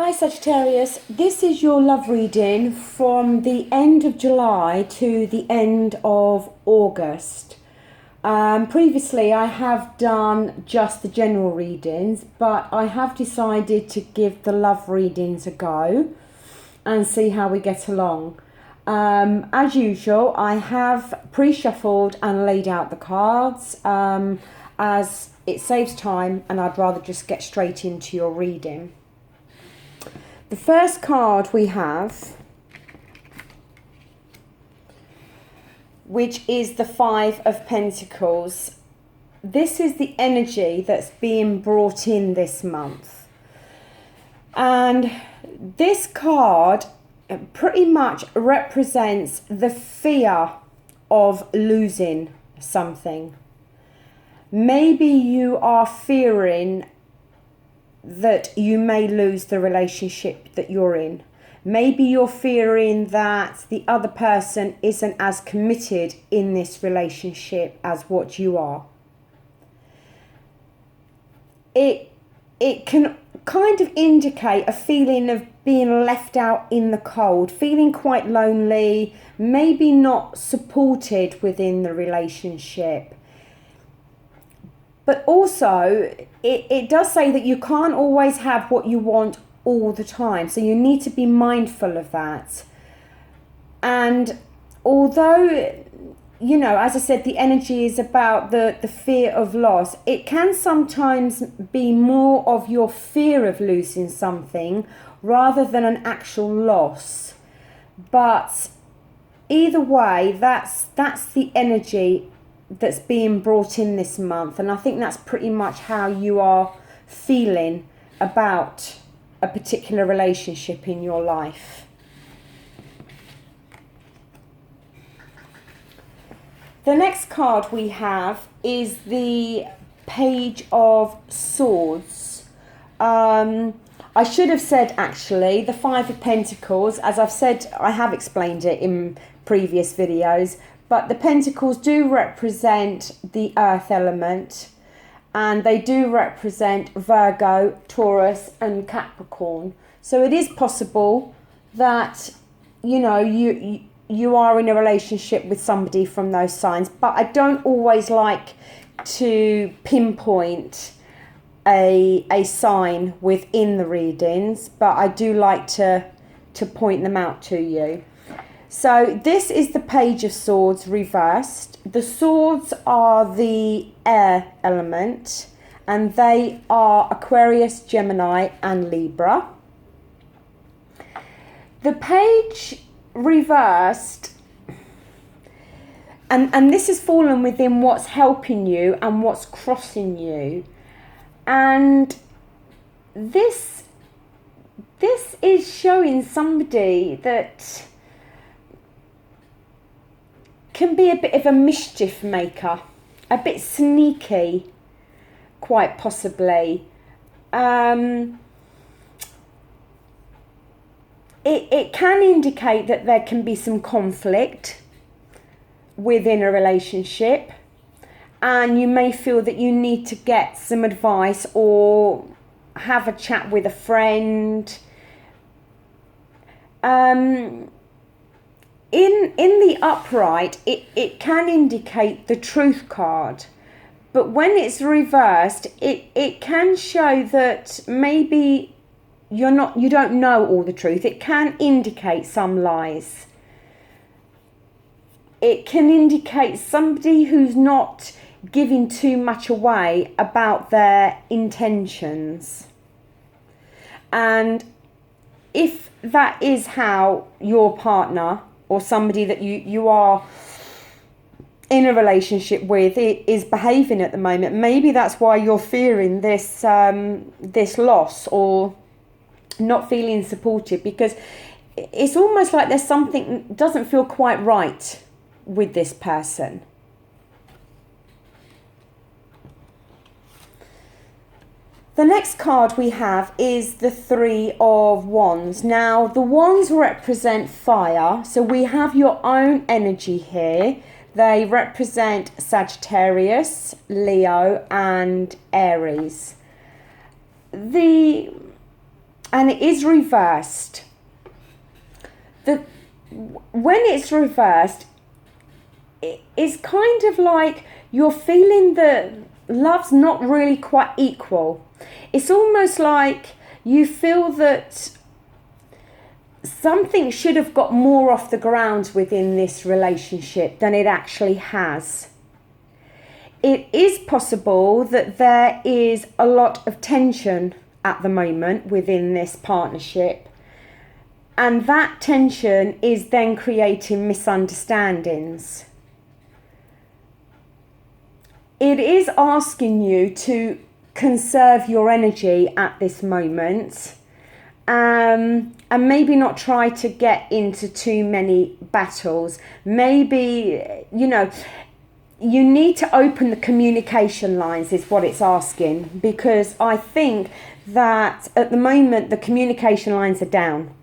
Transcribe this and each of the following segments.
Hi Sagittarius, this is your love reading from the end of July to the end of August. Previously I have done just the general readings, but I have decided to give the love readings a go and see how we get along. As usual, I have pre-shuffled and laid out the cards as it saves time and I'd rather just get straight into your reading. The first card we have, which is the Five of Pentacles. This is the energy that's being brought in this month. And this card pretty much represents the fear of losing something. Maybe you are fearing that you may lose the relationship that you're in. Maybe you're fearing that the other person isn't as committed in this relationship as what you are. It can kind of indicate a feeling of being left out in the cold, feeling quite lonely, maybe not supported within the relationship. But also, it does say that you can't always have what you want all the time. So you need to be mindful of that. And although, you know, as I said, the energy is about the fear of loss, it can sometimes be more of your fear of losing something rather than an actual loss. But either way, that's the energy that's being brought in this month, and I think that's pretty much how you are feeling about a particular relationship in your life. The next card we have is the Page of Swords. I should have said actually the Five of Pentacles. As I've said, I have explained it in previous videos. But the pentacles do represent the earth element, and they do represent Virgo, Taurus and Capricorn. So it is possible that, you know, you are in a relationship with somebody from those signs, but I don't always like to pinpoint a sign within the readings, but I do like to point them out to you. So this is the Page of Swords reversed. The swords are the air element, and they are Aquarius, Gemini and Libra. The page reversed, and this has fallen within what's helping you and what's crossing you. And this is showing somebody that can be a bit of a mischief maker, a bit sneaky, quite possibly. It can indicate that there can be some conflict within a relationship, and you may feel that you need to get some advice or have a chat with a friend. In the upright, it can indicate the Truth card, but when it's reversed, it can show that maybe you don't know all the truth. It can indicate some lies. It can indicate somebody who's not giving too much away about their intentions. And if that is how your partner or somebody that you are in a relationship with is behaving at the moment, maybe that's why you're fearing this loss or not feeling supported, because it's almost like there's something that doesn't feel quite right with this person. The next card we have is the Three of Wands. Now, the wands represent fire, so we have your own energy here. They represent Sagittarius, Leo, and Aries. The and it is reversed. When it's reversed, it's kind of like you're feeling that love's not really quite equal. It's almost like you feel that something should have got more off the ground within this relationship than it actually has. It is possible that there is a lot of tension at the moment within this partnership, and that tension is then creating misunderstandings. It is asking you to conserve your energy at this moment, and maybe not try to get into too many battles. Maybe, you need to open the communication lines is what it's asking, because I think that at the moment the communication lines are down.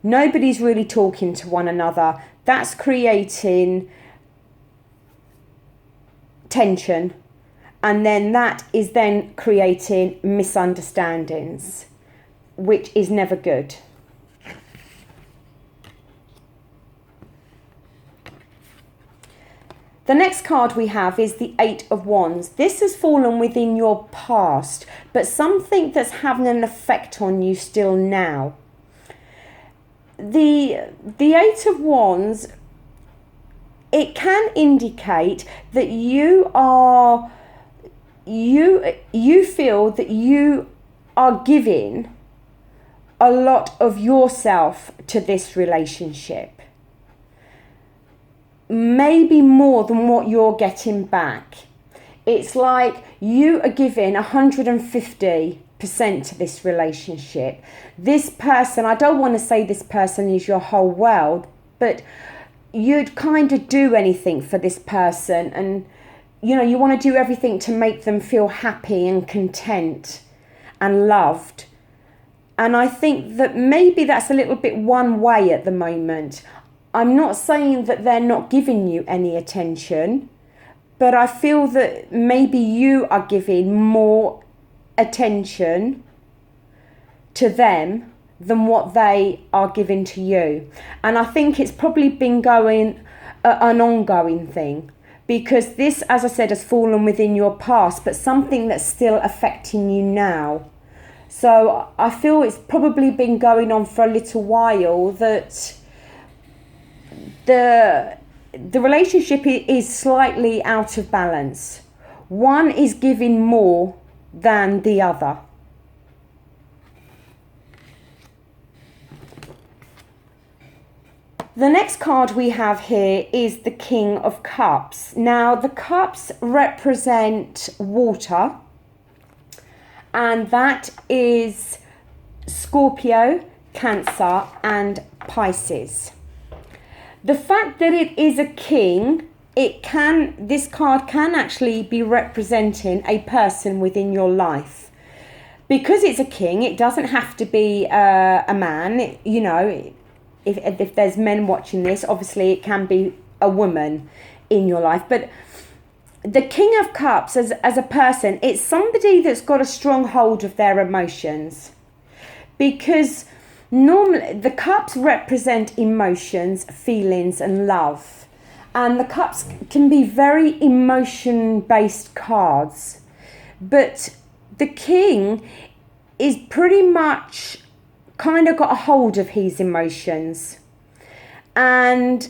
Nobody's really talking to one another. That's creating tension, and then that is then creating misunderstandings, which is never good. The next card we have is the Eight of Wands. This has fallen within your past, but something that's having an effect on you still now. The Eight of Wands, it can indicate that you feel that you are giving a lot of yourself to this relationship. Maybe more than what you're getting back. It's like you are giving 150% to this relationship. This person, I don't want to say this person is your whole world, but you'd kind of do anything for this person, and you want to do everything to make them feel happy and content and loved. And I think that maybe that's a little bit one way at the moment. I'm not saying that they're not giving you any attention, but I feel that maybe you are giving more attention to them than what they are giving to you. And I think it's probably been going an ongoing thing, because this, as I said, has fallen within your past, but something that's still affecting you now. So I feel it's probably been going on for a little while, that the relationship is slightly out of balance. One is giving more than the other. The next card we have here is the King of Cups. Now, the cups represent water, and that is Scorpio, Cancer, and Pisces. The fact that it is a king, this card can actually be representing a person within your life. Because it's a king, it doesn't have to be a man. If there's men watching this, obviously it can be a woman in your life. But the King of Cups as a person, it's somebody that's got a strong hold of their emotions. Because normally the cups represent emotions, feelings, and love. And the cups can be very emotion-based cards. But the king is pretty much kind of got a hold of his emotions. And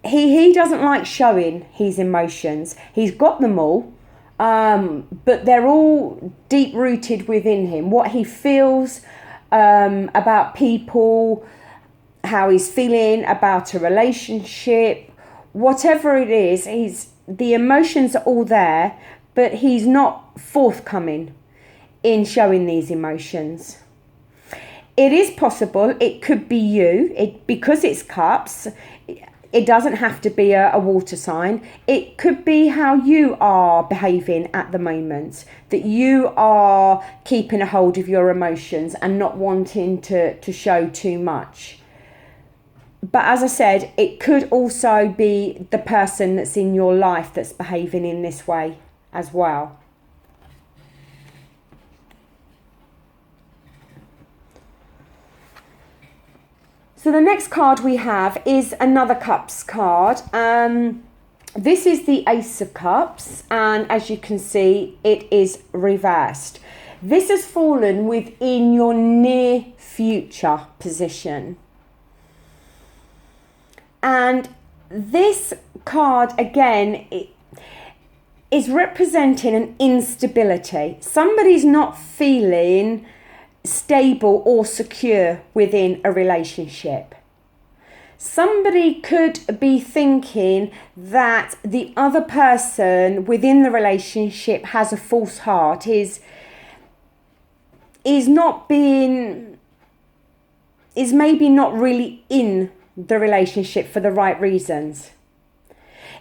he doesn't like showing his emotions. He's got them all, but they're all deep-rooted within him. What he feels about people, how he's feeling about a relationship, whatever it is, the emotions are all there, but he's not forthcoming in showing these emotions. It is possible, it could be you, because it's cups, it doesn't have to be a water sign. It could be how you are behaving at the moment, that you are keeping a hold of your emotions and not wanting to show too much. But as I said, it could also be the person that's in your life that's behaving in this way as well. So the next card we have is another Cups card. This is the Ace of Cups, and as you can see, it is reversed. This has fallen within your near future position. And this card, again, is representing an instability. Somebody's not feeling stable or secure within a relationship. Somebody could be thinking that the other person within the relationship has a false heart, is maybe not really in the relationship for the right reasons.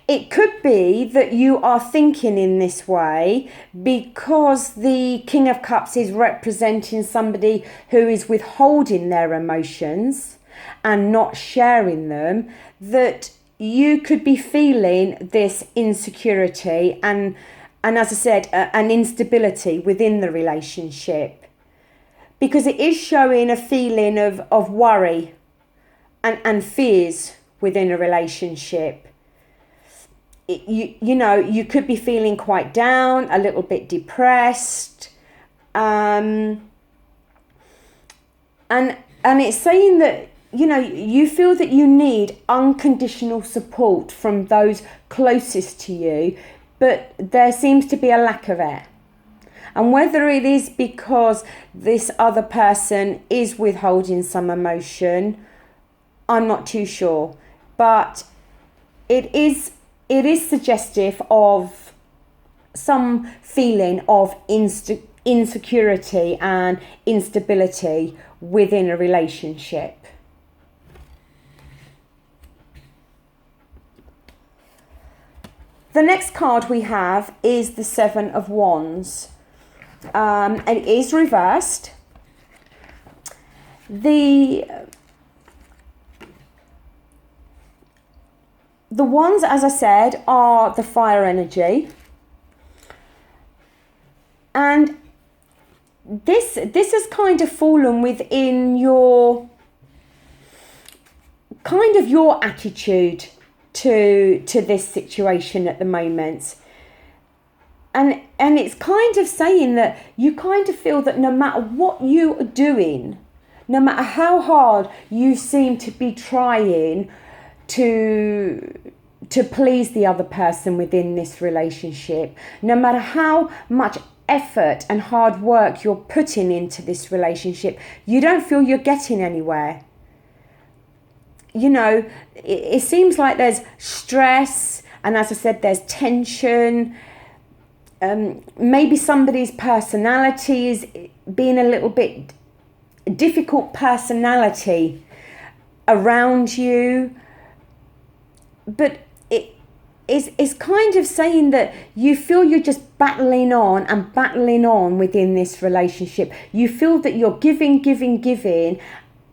It could be that you are thinking in this way because the King of Cups is representing somebody who is withholding their emotions and not sharing them, that you could be feeling this insecurity and as I said, an instability within the relationship, because it is showing a feeling of worry and fears within a relationship. You know, you could be feeling quite down, a little bit depressed, and it's saying that, you know, you feel that you need unconditional support from those closest to you, but there seems to be a lack of it. And whether it is because this other person is withholding some emotion, I'm not too sure, but it is suggestive of some feeling of insecurity and instability within a relationship. The next card we have is the Seven of Wands. It is reversed. The wands, as I said, are the fire energy. And this has kind of fallen within your attitude to this situation at the moment. And it's kind of saying that you kind of feel that no matter what you are doing, no matter how hard you seem to be trying to please the other person within this relationship, no matter how much effort and hard work you're putting into this relationship, you don't feel you're getting anywhere. You know, it seems like there's stress, and as I said, there's tension. Maybe somebody's personality is being a little bit difficult personality around you, but it's kind of saying that you feel you're just battling on within this relationship. You feel that you're giving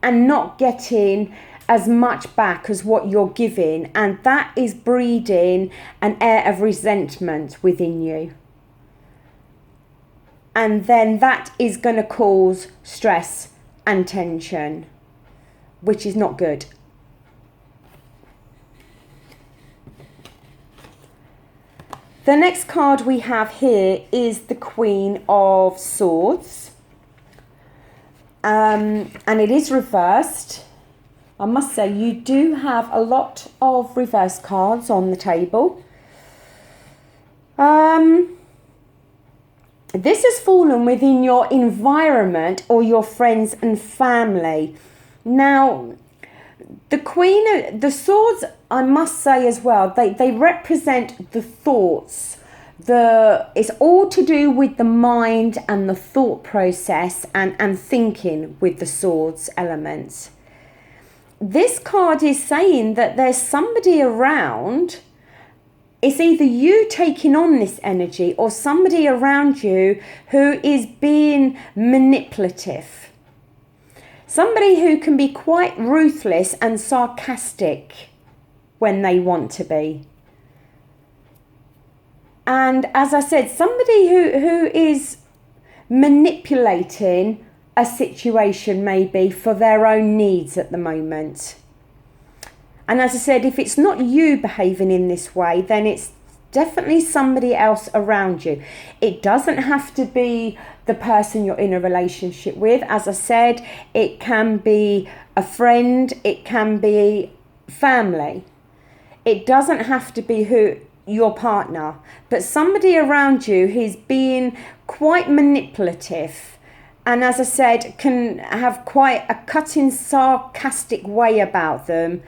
and not getting as much back as what you're giving, and that is breeding an air of resentment within you. And then that is going to cause stress and tension, which is not good. The next card we have here is the Queen of Swords. And it is reversed. I must say, you do have a lot of reverse cards on the table. This has fallen within your environment or your friends and family. Now, the Queen, the Swords, I must say as well, they represent the thoughts. It's all to do with the mind and the thought process and thinking with the Swords elements. This card is saying that there's somebody around. It's either you taking on this energy or somebody around you who is being manipulative. Somebody who can be quite ruthless and sarcastic when they want to be. And as I said, somebody who is manipulating a situation maybe for their own needs at the moment. And as I said, if it's not you behaving in this way, then it's definitely somebody else around you. It doesn't have to be the person you're in a relationship with. As I said, it can be a friend, it can be family. It doesn't have to be your partner, but somebody around you who's being quite manipulative, and as I said, can have quite a cutting, sarcastic way about them,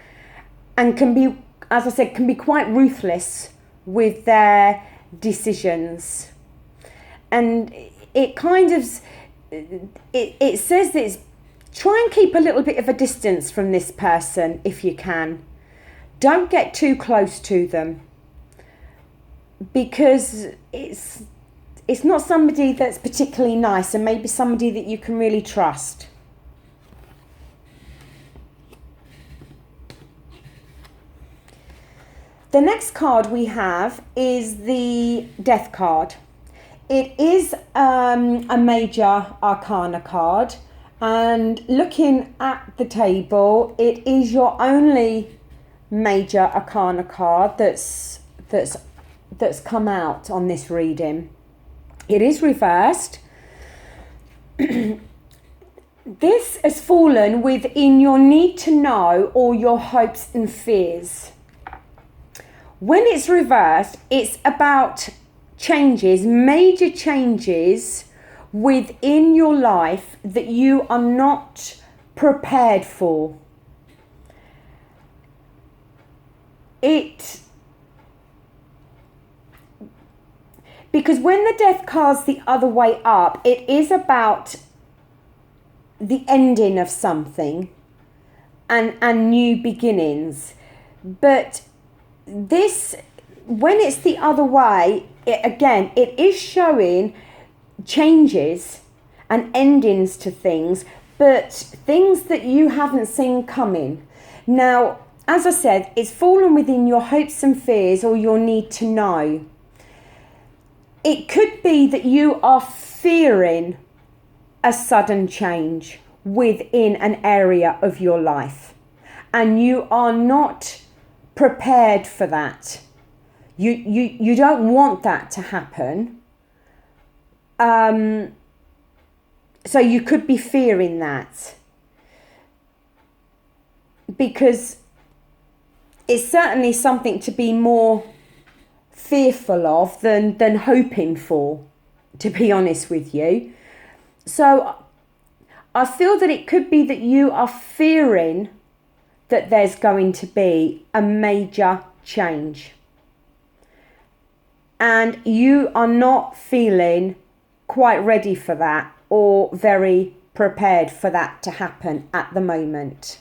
and can be, as I said, can be quite ruthless with their decisions. And it kind of, it says that try and keep a little bit of a distance from this person if you can. Don't get too close to them, because it's not somebody that's particularly nice, and maybe somebody that you can really trust. The next card we have is the Death card. It is a major arcana card, and looking at the table, it is your only major arcana card that's come out on this reading. It is reversed. This has fallen within your need to know or your hopes and fears. When it's reversed, it's about changes, major changes within your life that you are not prepared for. Because when the Death card's the other way up, it is about the ending of something and new beginnings. But this, when it's the other way, it is showing changes and endings to things, but things that you haven't seen coming. Now, as I said, it's fallen within your hopes and fears or your need to know. It could be that you are fearing a sudden change within an area of your life, and you are not prepared for that. You don't want that to happen. So you could be fearing that, because it's certainly something to be more fearful of than hoping for, to be honest with you. So I feel that it could be that you are fearing that there's going to be a major change, and you are not feeling quite ready for that or very prepared for that to happen at the moment.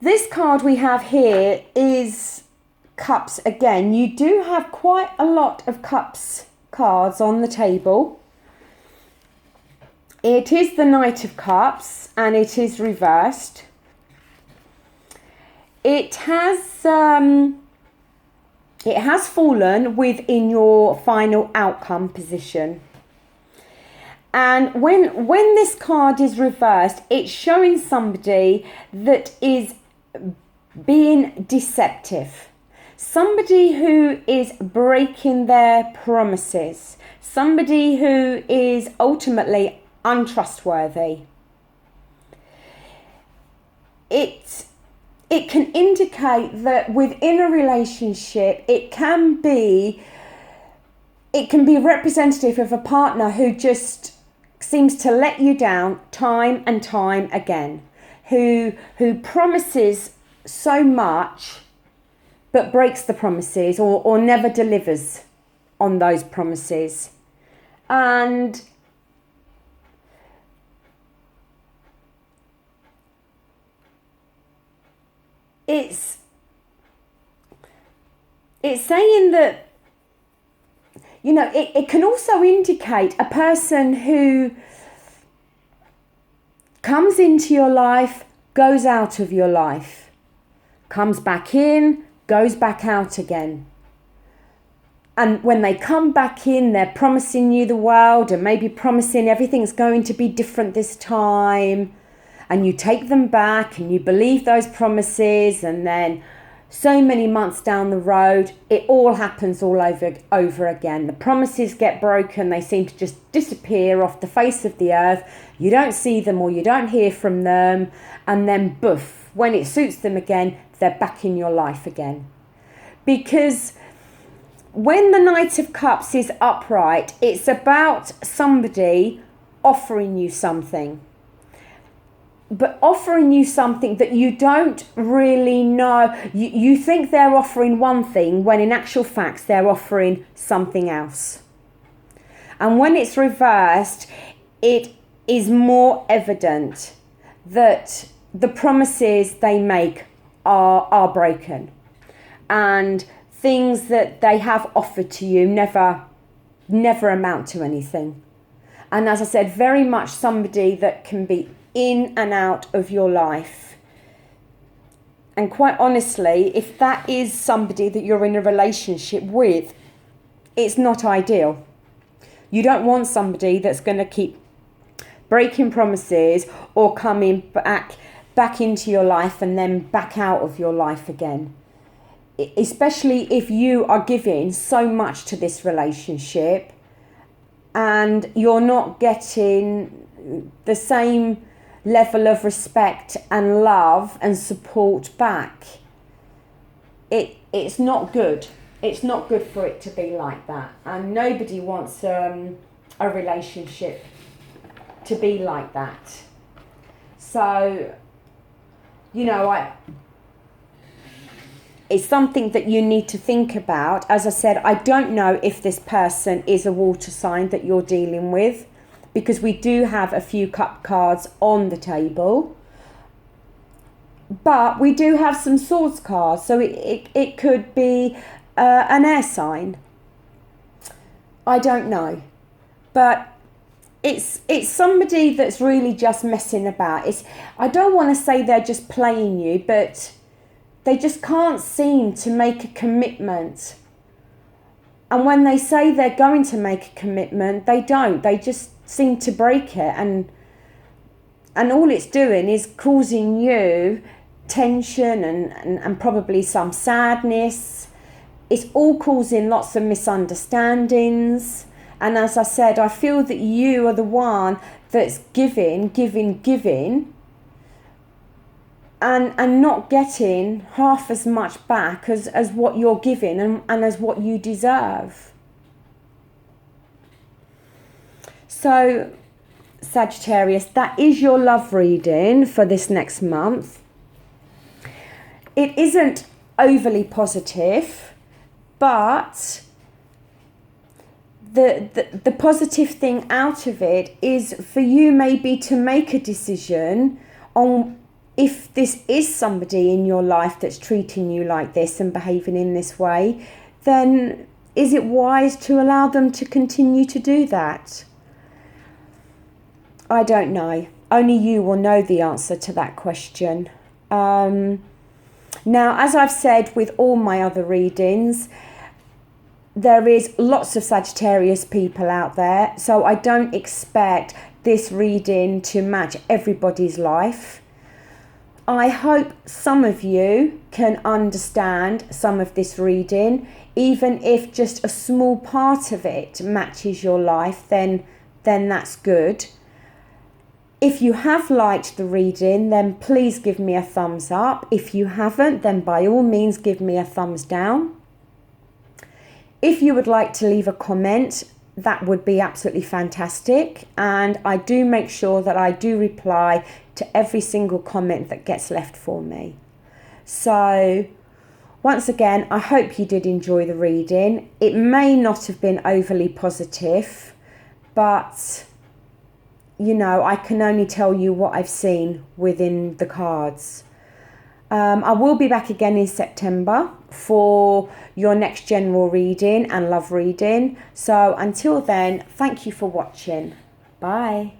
This card we have here is Cups again. You do have quite a lot of Cups cards on the table. It is the Knight of Cups, and it is reversed. It has fallen within your final outcome position. And when this card is reversed, it's showing somebody that is being deceptive. Somebody who is breaking their promises. Somebody who is ultimately untrustworthy. It can indicate that within a relationship, it can be representative of a partner who just seems to let you down time and time again, who promises so much but breaks the promises or never delivers on those promises. And it's saying that, you know, it can also indicate a person who comes into your life, goes out of your life, comes back in, goes back out again. And when they come back in, they're promising you the world and maybe promising everything's going to be different this time. And you take them back and you believe those promises, and then so many months down the road, it all happens all over again. The promises get broken. They seem to just disappear off the face of the earth. You don't see them or you don't hear from them. And then boof, when it suits them again, they're back in your life again. Because when the Knight of Cups is upright, it's about somebody offering you something. But offering you something that you don't really know. You think they're offering one thing when in actual fact they're offering something else. And when it's reversed, it is more evident that the promises they make are broken. And things that they have offered to you never amount to anything. And as I said, very much somebody that can be in and out of your life. And quite honestly, if that is somebody that you're in a relationship with, it's not ideal. You don't want somebody that's going to keep breaking promises or coming back into your life and then back out of your life again. Especially if you are giving so much to this relationship and you're not getting the same level of respect and love and support back. It's not good. It's not good for it to be like that. And nobody wants a relationship to be like that. So, it's something that you need to think about. As I said, I don't know if this person is a water sign that you're dealing with, because we do have a few cup cards on the table. But we do have some swords cards, so it could be an air sign. I don't know. But it's somebody that's really just messing about. I don't want to say they're just playing you, but they just can't seem to make a commitment. And when they say they're going to make a commitment, they don't. They just seem to break it. And all it's doing is causing you tension and probably some sadness. It's all causing lots of misunderstandings. And as I said, I feel that you are the one that's giving, and not getting half as much back as what you're giving and as what you deserve. So, Sagittarius, that is your love reading for this next month. It isn't overly positive, but the positive thing out of it is for you maybe to make a decision on if this is somebody in your life that's treating you like this and behaving in this way, then is it wise to allow them to continue to do that? I don't know. Only you will know the answer to that question. Now, as I've said with all my other readings, there is lots of Sagittarius people out there, so I don't expect this reading to match everybody's life. I hope some of you can understand some of this reading, even if just a small part of it matches your life, then that's good. If you have liked the reading, then please give me a thumbs up. If you haven't, then by all means give me a thumbs down. If you would like to leave a comment, that would be absolutely fantastic. And I do make sure that I do reply to every single comment that gets left for me. So once again, I hope you did enjoy the reading. It may not have been overly positive, but I can only tell you what I've seen within the cards. I will be back again in September for your next general reading and love reading. So until then, thank you for watching. Bye.